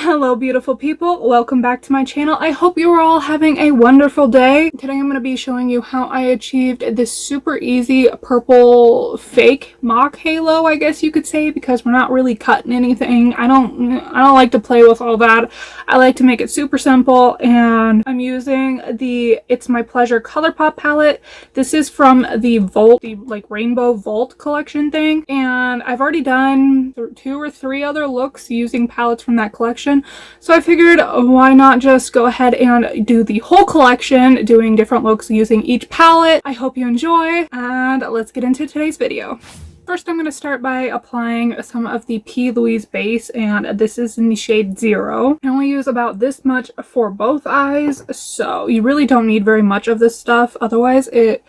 Hello beautiful people, welcome back to my channel. I hope you are all having a wonderful day. Today I'm going to be showing you how I achieved this super easy purple fake mock halo, I guess you could say, because we're not really cutting anything. I don't like to play with all that. I like to make it super simple, and I'm using the It's My Pleasure Colourpop palette. This is from the Volt, the like Rainbow Volt collection thing, and I've already done 2 or 3 other looks using palettes from that collection. So I figured why not just go ahead and do the whole collection, doing different looks using each palette. I hope you enjoy, and let's get into today's video. First, I'm going to start by applying some of the P. Louise base, and this is in the shade 0. I only use about this much for both eyes, so you really don't need very much of this stuff, otherwise it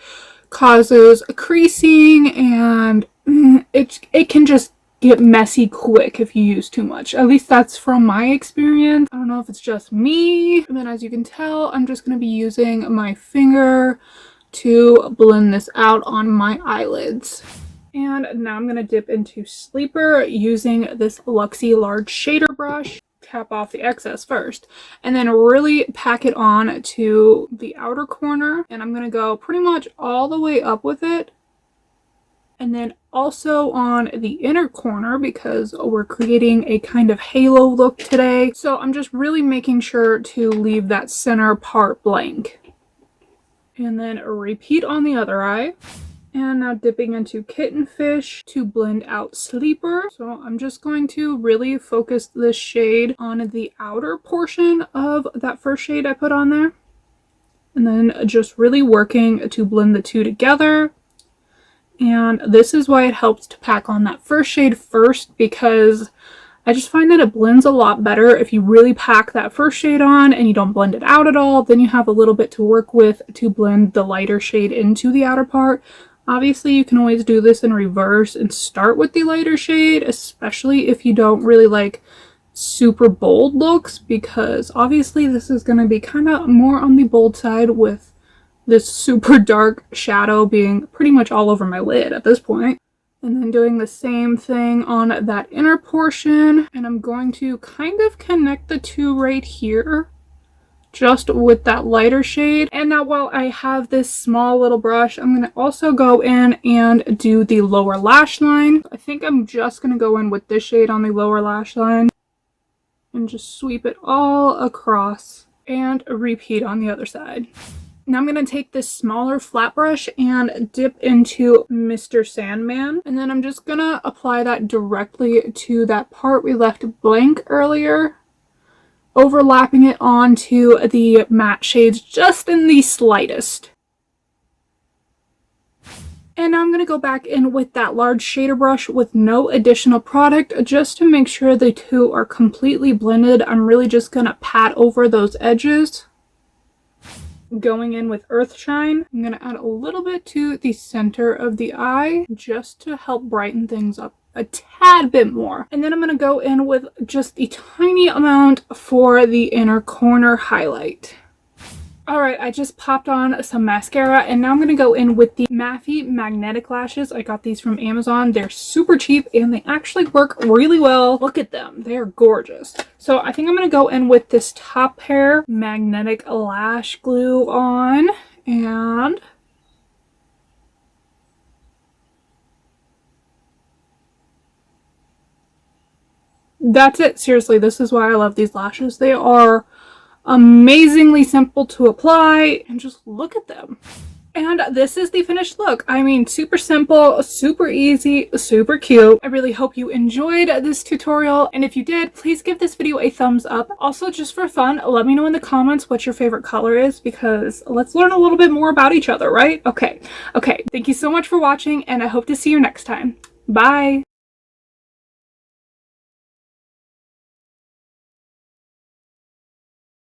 causes creasing and it can just get messy quick if you use too much. At least that's from my experience. I don't know if it's just me. And then as you can tell, I'm just going to be using my finger to blend this out on my eyelids. And now I'm going to dip into Sleeper using this Luxie large shader brush. Tap off the excess first and then really pack it on to the outer corner. And I'm going to go pretty much all the way up with it. And then also on the inner corner, because we're creating a kind of halo look today. So I'm just really making sure to leave that center part blank. And then repeat on the other eye. And now dipping into Kitten Fish to blend out Sleeper. So I'm just going to really focus this shade on the outer portion of that first shade I put on there. And then just really working to blend the two together. And this is why it helps to pack on that first shade first, because I just find that it blends a lot better if you really pack that first shade on and you don't blend it out at all. Then you have a little bit to work with to blend the lighter shade into the outer part. Obviously, you can always do this in reverse and start with the lighter shade, especially if you don't really like super bold looks, because obviously this is going to be kind of more on the bold side with this super dark shadow being pretty much all over my lid at this point. And then doing the same thing on that inner portion. And I'm going to kind of connect the two right here, just with that lighter shade. And now while I have this small little brush, I'm going to also go in and do the lower lash line. I think I'm just going to go in with this shade on the lower lash line and just sweep it all across and repeat on the other side. Now I'm going to take this smaller flat brush and dip into Mr. Sandman. And then I'm just going to apply that directly to that part we left blank earlier, overlapping it onto the matte shades just in the slightest. And now I'm going to go back in with that large shader brush with no additional product just to make sure the two are completely blended. I'm really just going to pat over those edges. Going in with Earthshine, I'm going to add a little bit to the center of the eye just to help brighten things up a tad bit more. And then I'm going to go in with just a tiny amount for the inner corner highlight. Alright, I just popped on some mascara, and now I'm going to go in with the Mathy Magnetic Lashes. I got these from Amazon. They're super cheap and they actually work really well. Look at them. They're gorgeous. So I think I'm going to go in with this top pair magnetic lash glue on, and that's it. Seriously, this is why I love these lashes. They are amazingly simple to apply, and just look at them. And this is the finished look. I mean, super simple, super easy, super cute. I really hope you enjoyed this tutorial, and if you did, please give this video a thumbs up. Also, just for fun, let me know in the comments what your favorite color is, because let's learn a little bit more about each other, right? Okay, thank you so much for watching, and I hope to see you next time. Bye!